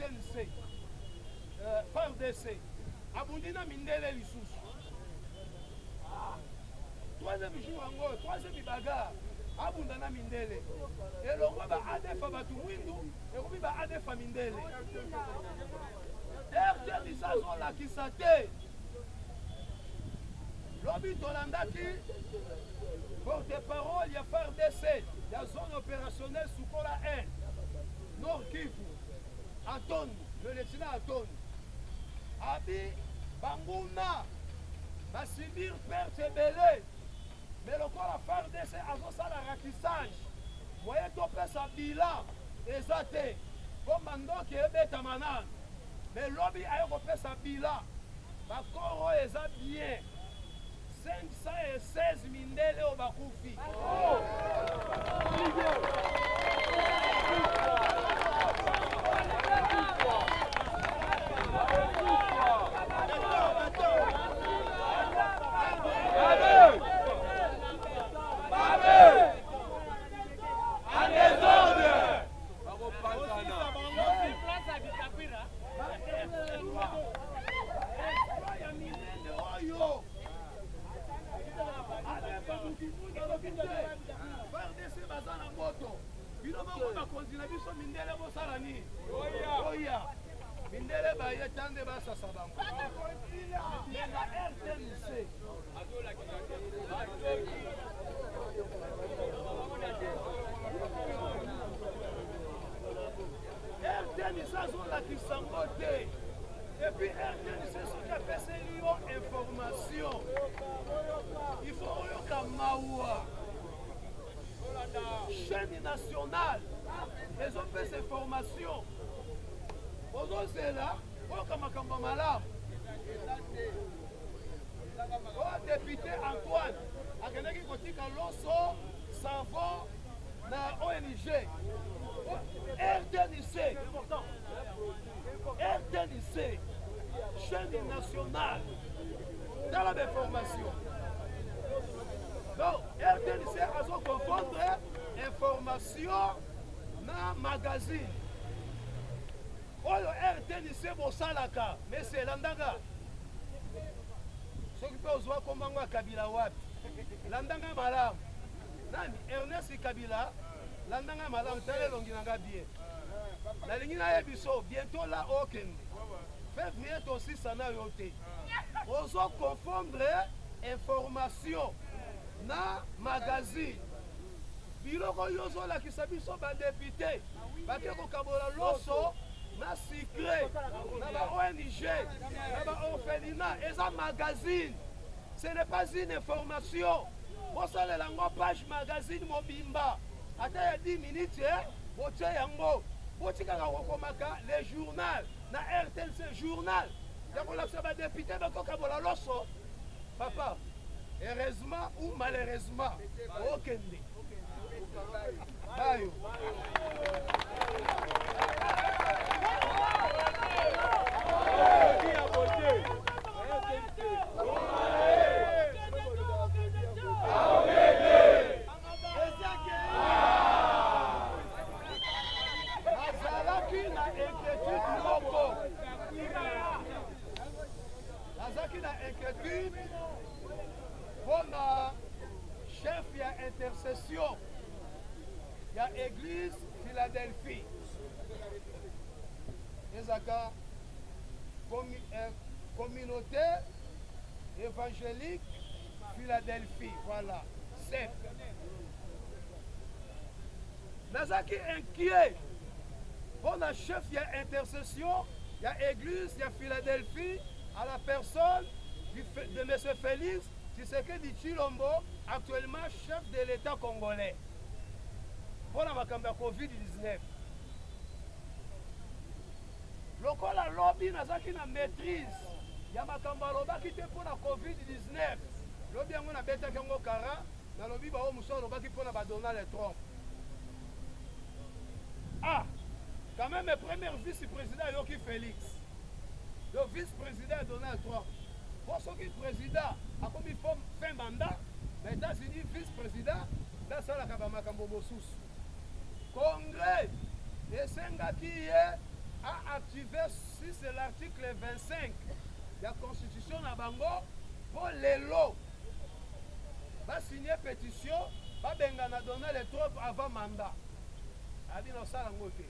RTNC FARDC abundina mindele lisusu troisième jour encore troisième bagarre abundana mindele elongo ba adefa batu mwindu ekomi ba adefa mindele RTNC azolakisa te lobi tolandaki porte-parole ya FARDC ya zone opérationnelle Sukola 1 Nord Kivu Anton, le lieutenant Anton abi banguna basibir perte belé mais lokola FARDC azosala rakissage moye topesa bilan eza te po mandoki ebetama nanu mais lobi aye kopesa bilan bakoro eza bien 516 mindele oyo bakufi FARDC baza na moto bino bango bakonzi biso mindele bosala nini oya mindele baye tande basasa bango mais na RTNC RTNC azolakisa ngo te et puis RTNC soki apeseli yo information il faut oyoka mawa chaîne nationale ezopesa information ozozela oyoka makambo malamu oyo député Antoine akendaki kotika loso savon na ONG RTNC chaîne nationale dans la information. Donc, RTNC a confondre information na magazine. Oyo RTNC bosalaka, mais c'est landanga. Ce qui peut ozoa komangwa Kabila wapi. Landanga malamu. Nani Ernest Kabila landanga malamu tele longi nanga bien. La ligne na yebiso bientôt là okende. Février aussi ça na yoté. Ozo confondre information na magazine. Biloko yozo la kisabiso ba député. Ba ko kabola loso na secret na ba ONG na ba orphelinat et ça magazine. Ce n'est pas une information. Vous savez la page magazine mobimba. Ata ya 10 minutes botie yango. Botika kokomaka le journal na RTNC journal. Donc on a fait des députés donc kabola loso. Papa, heureusement ou malheureusement, okende. Bayo. Chef il y a intercession il y a église Philadelphie ezaka communauté évangélique Philadelphie voilà c'est nazaki inquiet pour la chef il y a intercession il y a église il y a Philadelphie à la personne de M. Félix Tshisekedi Tshilombo, actuellement chef de l'État congolais. Pour la COVID-19. Lokola lobby nazaki na maîtrise. Ya makamba lobaki te pour la COVID-19. Lobby yango na beta kango kara, na lobby ba o muso lobaki pour na ba Donald Trump. Ah, quand même le premier vice-président Yoki Félix. Le vice-président Donald Trump. Pour ce qui est président, a comme il faut fin mandat, les États-Unis vice-président, dans ça la Kabama Kambobo Sous. Congrès, et Sengaki a activé, si c'est l'article 25 de la Constitution na bango, pour les lots. Va signer pétition, va bengana donner les troupes avant mandat. Abi na sala ngote.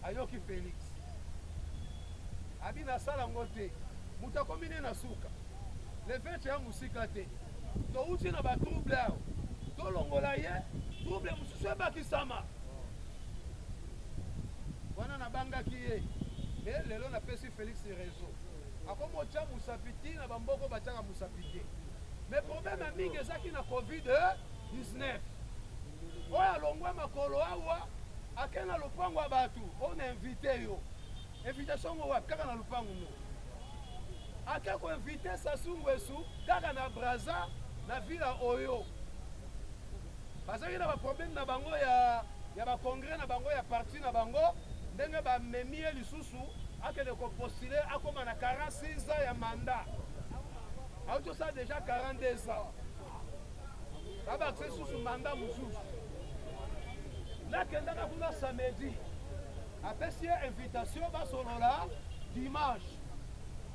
Ayoki Félix. Abi na sala ngote. Mutakomine na suka. Le fait ya musika te. To uti na ba trouble ao. To longola ye, trouble mususu ba kisama. Wana na banga ki ye. Mais lelo na pesi Félix réseau. Akomo tia musapiti na bamboko bataka musapiti. Mais problème a mingi ezaki na COVID-19. Oya longwa makolo awa akena lupango wa batu. On invité yo. Invitation ngo wa kaka na lupango no. Ake ko invité Sassou Nguesso kaka na Brazza na villa Oyo. Bazaki na ba problème na bango ya ba congrès na bango ya parti na bango ndenge ba memie lisusu akende ko postuler akoma na 46 ans ya mandat. Auto ça déjà 42 ans. Aba accès sous mandat mususu. Là kendaka kuna samedi. Après si invitation ba solola dimanche.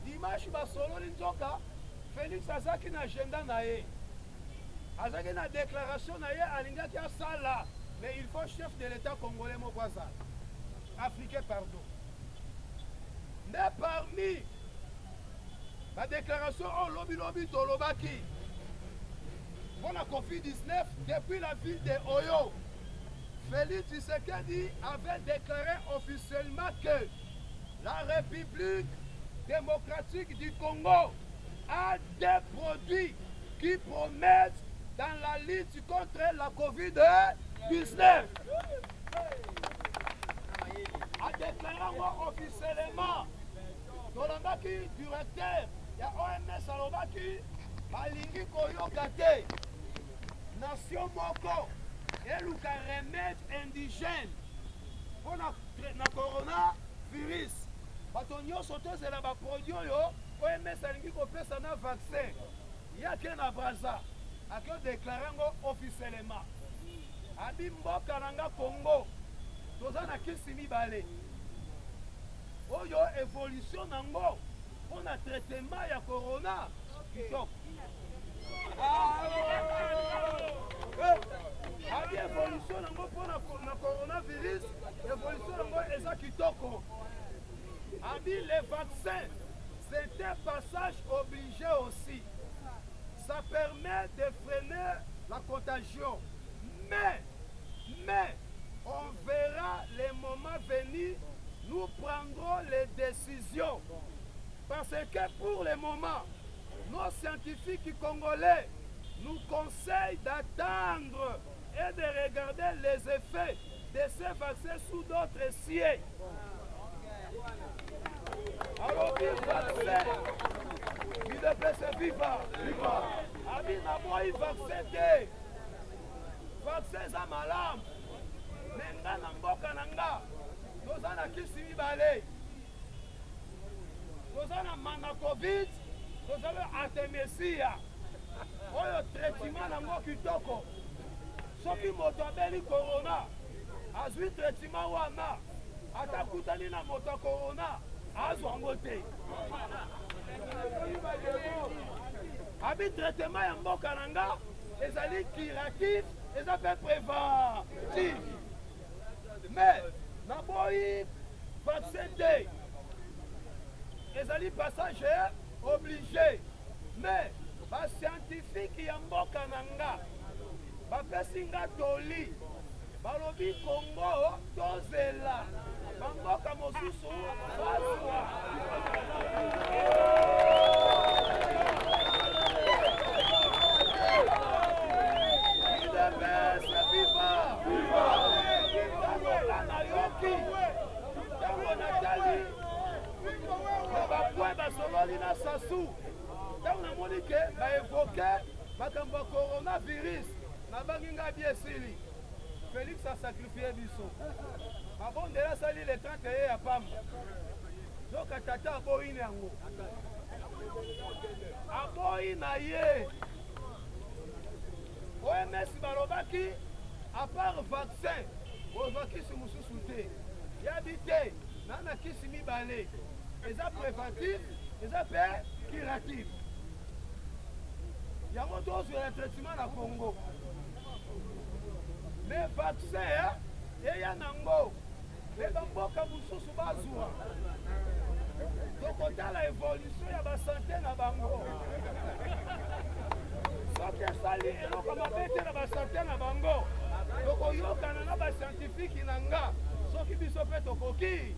Dimanche ba solo linzoka Félix azaki na agenda na ye. Azaki na déclaration na ye alingaki asala. Mais il faut chef de l'État congolais mokwaza. Africain pardon. Mais parmi la déclaration au lobby tolobaki pour la COVID-19 depuis la ville de Oyo, Félix Tshisekedi avait déclaré officiellement que la République démocratique du Congo a des produits qui promettent dans la lutte contre la COVID-19. A déclaré officiellement Tolambaki, directeur, il y a OMS Alobaki, Balingi Koyoka te, Nation Moko, et le remède indigène pour la coronavirus. Batonio Soto, c'est là-bas produit, OMS Alingi Kopesa na vaccin. Il y a qu'un à Brazza, à qui déclaré officiellement. Abi Mboka Nanga Congo, Tozana Kisimi Balé. Oyo évolution nango pour na traitement ya corona kitoko. Abi évolution nango pour na coronavirus, évolution nango eza kitoko. Abi les vaccins, c'est un passage obligé aussi. Ça permet de freiner la contagion. Mais on verra les moments venir. Nous prendrons les décisions parce que pour le moment, nos scientifiques congolais nous conseillent d'attendre et de regarder les effets de ces vaccins sous d'autres cieux. Alors, le vaccin, il devrait se vivre. Ami, n'a pas vaccin. Vaccin, ça malam. Nenga namboka nanga. Tozana kisimi balé. Tozana mana Covid. Tozana artemisia. Oyo traitement nango kitoko. Soki moto abeli corona. Azwi traitement wana. Atakutani na moto corona. Azwango te. Abi traitement ya mboka nanga. Ezali curatif. Ezali préventif. Mais Naboyi vaccin te. Ezali passage obligé. Mais ba scientifique ya mboka nanga bapesi nga toli balobi Congo tozela bamboka mosusu bazwa. Tango Nathalie bakwe basololi na Sassou tango namoni ke baevoke makambo ya coronavirus nabangi nga biesili Félix asakrifie biso mabondela asali le 31 ya pamba zoka tata aboyi na yango aboyi na ye OMS balobaki à part vaccin ozwa kisi mosusu te yabi te nana kisi mibale eza préventif eza mpe curatif yango tozwela traitement na Congo mais vaccin eya nango me bamboka mosusu bazwa tokotala évolution ya basante na bango soki esali eloko mabe te na basante na bango tokoyokana na bascientifique na nga soki biso mpe tokoki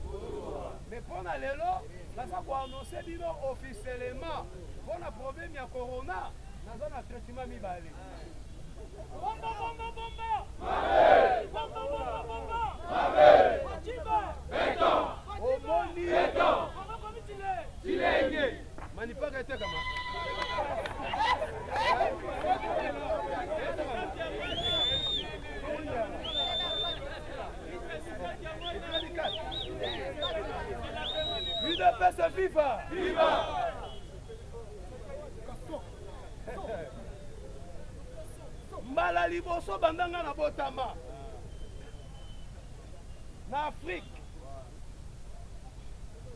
me mpo na lelo naza koannonce bino officiellement mpo na problème ya corona naza na traitement mibale bomba bomba bomba amen bomba bomba bomba amen achiba beton omoni beton omakomitile silenge manipaka etekama UDPS viva viva mbala liboso bandanga na botama na Afrique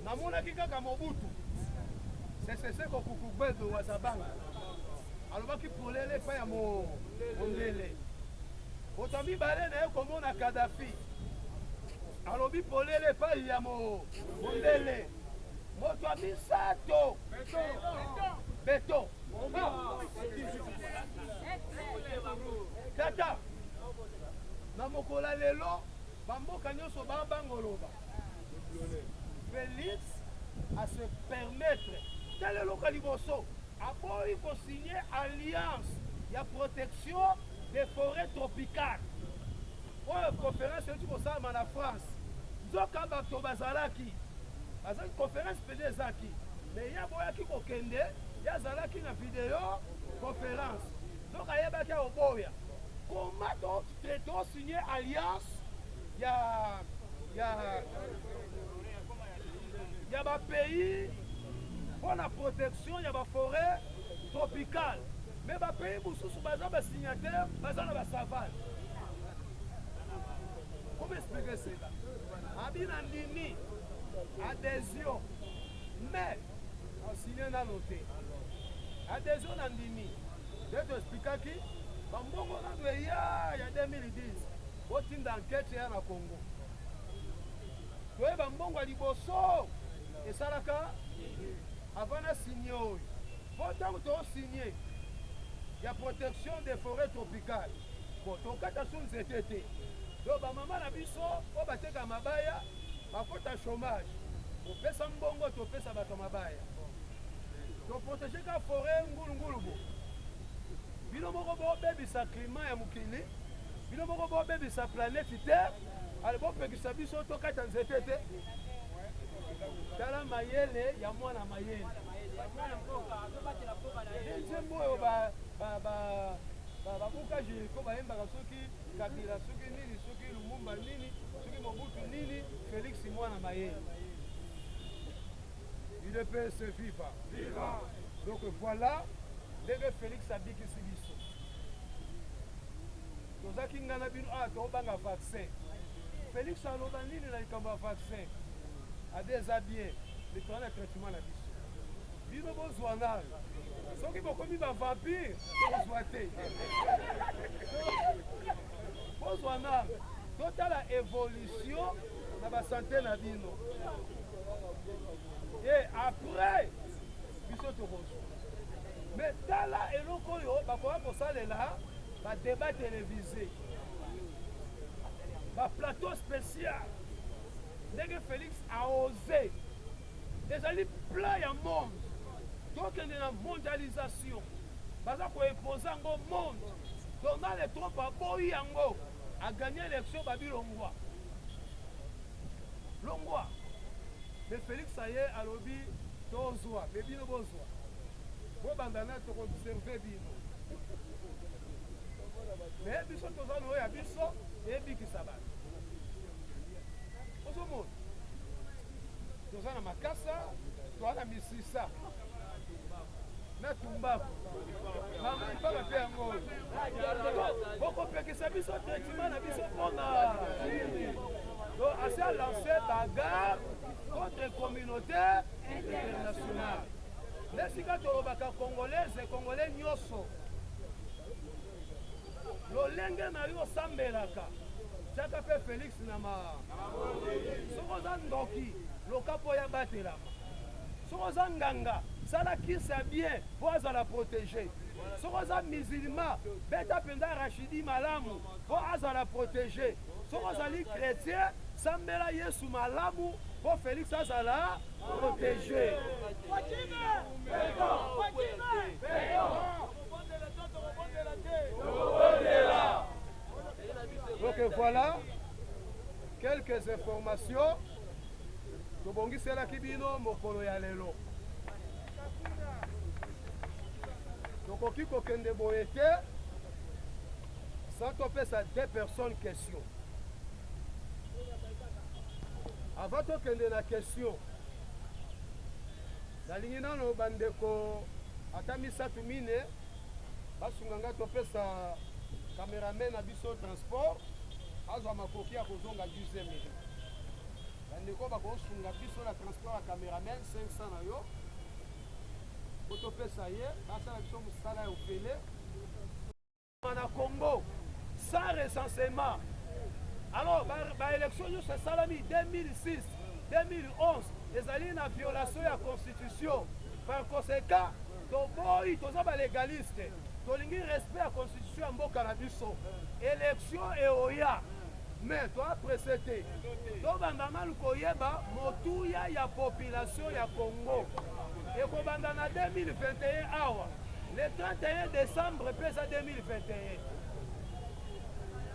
namonaki kaka Mobutu sesese kokukugbedo wa zabanga alobaki polele epai ya mondele moto mibale na ye komona Kadafi alobi polele epai ya mondele moto ya misato beto tata na mokola lelo bamboka nyonso babangoloba Félix à se permettre tel eloko liboso aboyi kosigner alliance ya protection des forêts tropicales oyo conférence euti kosalama na France nzoka bato bazalaki conférence pede ezaki me ya boyaki kokende yazalaki na video conférence donc ayebaki aoboya koma tosigner alliance ya bapays pour la protection ya baforêt tropicale mais bapays mosusu baza basignataire baza na basavane. Comment expliquer cela? Abina ndimi adhésion mais on signe na noté adhésion na ndimi je t'explique qui bambongo na ya 2010 botinda enquête ya na Congo toye bambongo liboso esalaka avant na signer oyo pourtant to signer ya protection des forêts tropicales bon tokata sur nzete te do bamama na biso o bateka mabaya bakota chômage topesa mbongo topesa bato mabaya toprotege ka forêt ngulungulu bo bino moko bobebisa climat ya mokili bino moko bobebisa planète terre ale bopekisa biso tokata nzete te tala mayele ya mwana mayele nzembo oyo babuka jeriko bayembaka soki Kabila soki nini soki Lumumba nini soki Mobutu nini Félix mwana mayele UDPS viva viva. Donc voilà ndenge Félix abikisi biso tozaki ngana bino tobanga vaccin Félix aloba nini na likambo ya vaccin ade eza bien mais toza na traitement na biso bino bozwa nalo soki bokomi bavampire tozwa te bozwa nalo totala évolution na basante na bino et après biso tokozwa mais tala eloko oyo bakoka kosalela badébat télévisé baplateau spécial ndenge Félix a osé ezali plan ya monde tokende na mondialisation baza koepose yango monde Donald Trump aboyi yango aganye élection babilongwa longwa mais Félix aye alobi tozwa me bino bozwa bobandana tokoobserve bino me biso toza na oyo ya biso eyebikisa bato ozomona toza na makasa toza na misisa na tumbaku mpaka mpe yango bokopekisa biso traitement na biso mpona asi a lancé bagarre contre communauté internationale lesika tolobaka congolais nyonso lolenge na yo osambelaka tiaka mpe Félix na soki oza ndoki loka mpo ya batelama soki oza nganga sala kisa bien mpo azala protégé soki oza musulman beta mpenza rachidi malamu mpo azala protégé soki ozali chrétien sambela yesu malamu mpo Félix azala protégé. Donc voilà quelques informations tobongiselaki bino mokolo ya lelo. Tokoki kokende boye te sans topesa 2 personnes question. Avant tokende na question nalingi nano bandeko ata misatu mine basunganga topesa cameraman na biso transport azwa makoki ya kozonga 10 minutes. Bandeko bakosunga biso na transport ya cameraman 500 na yo otopesa ye basala biso mosala ya ofele na Congo sans recensement. Alors baélection nyonso esalami 2006 2011 ezali na violation ya constitution. Par conséquent toboyi toza balégaliste tolingi respect ya constitution ya mboka na biso. Élection eoya mais toa presse te tobanda nanu koyeba motuya ya population ya Congo ekobanda na 2021 awa le 31 décembre pesa 2021.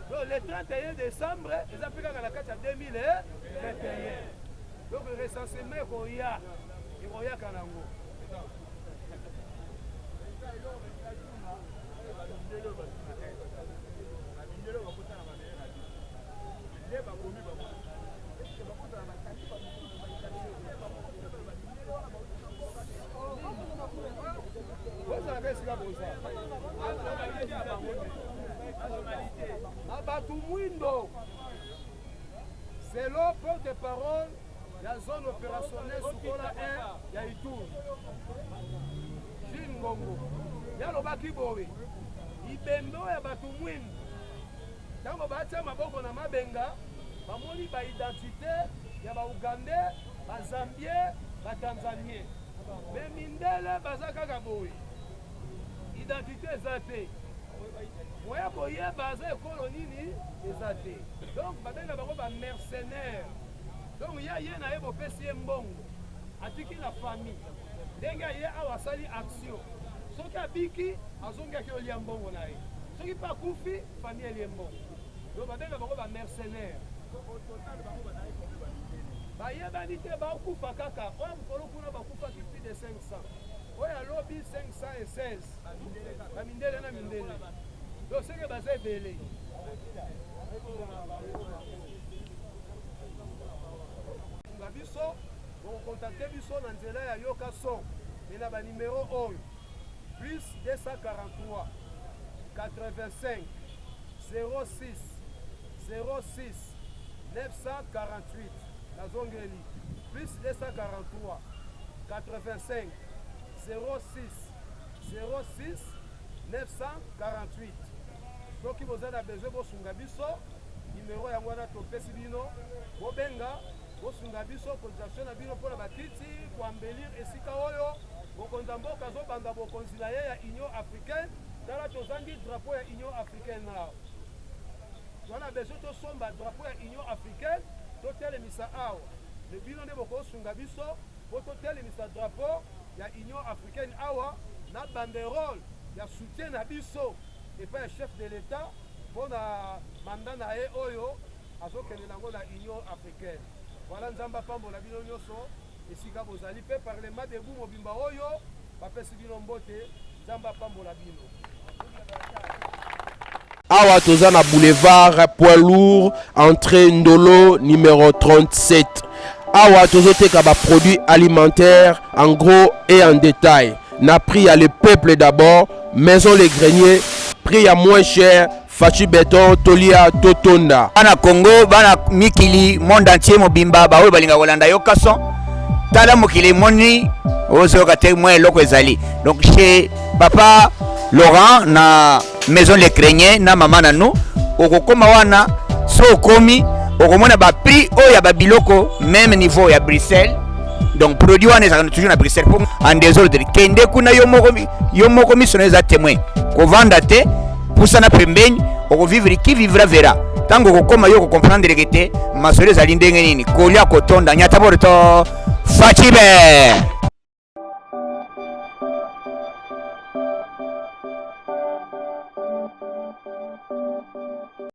Donc le 31 décembre eza mpe kaka na kati ya 2021. Donc recensement ekoyaka nango. Abatu Mwindo, c'est le porte-parole de la zone opérationnelle Sukola 1 ya Ituri. Jean Ngongo, yalobaki bowe, ibembo ya Batu Mwindo. Tango batia maboko na mabenga, bamoni ba identité ya ba Ugandais, ba Zambien, ba Tanzanien. Mais mindele baza kaka bowe. Identité ezate. Moya koyeba aza ekolo nini ezate. Donc babenga bango ba mercenaires. Donc ya ye na ye bopesi ye mbongo. Atiki na famille. Ndenge ye awa sali action. Soki abiki azongi ki olia mbongo na ye. Soki pa kufi famille elie mbongo. Donc babenga bango ba mercenaires. Bayebani te bakufa kaka. Oya mokolo kuna bakufa ki plus de 500. Oya lobi 516. Bamindele na mindele. Donc c'est que basé belé. Biso on contacter biso na nzela ya yoka son et na ba numéro oyo plus 243 85 06 06 948 la zongeli plus 243 85 06 06 948. Soki bozana besoin bosunga biso numéro yango wana topesi bino bobenga bosunga biso cotisation na bino mpona bakiti koambelir esika oyo bokonza mboka azobanda bokonzi na ye ya Union africaine tala tozangi drapeau ya Union africaine na twana besoin tosomba drapeau ya Union africaine totelemisa awa le bino nde bokosunga biso po totelemisa drapeau ya Union africaine awa na banderole ya soutien na biso epai ya chef de l'État mpona manda na ye oyo azokende nango na Union africaine. Voilà nzamba pambola bino nyonso esika bozali mpe parlement debout mobimba oyo bapesi bino mbote nzamba pambola bino. Awa toza na boulevard Poids Lourd, entrée Ndolo numéro 37. Awa tozoteka ba produits alimentaires en gros et en détail. n'a pris à le peuple d'abord, Maison les Greniers, prix à moins cher, Fachi Béton, Tolia, Totonda. Bana Congo, bana Mikili, monde entier, Mobimba, Baoui, Balinga, Walanda, Yokason, Tala Mokili, Moni, Ozo, Kate, moi, Loko Ezali. Donc, chez Papa Laurent, na Maison les Greniers, na Maman Nanou, Okokoma Wana, So Komi, Okomona ba prix, Oya Babiloko, même niveau, ya Bruxelles. Donc, produit, on est toujours à Bruxelles pour en désordre. Kende kuna yomoko missionnaire témoin. Ko vanda te, pour ça na pembeni, on vivre qui vivra verra. Tant qu'on comme yo comprendre que te, ma soeur zalinde nini, kolia kotonda, nyata borto, Fachibe.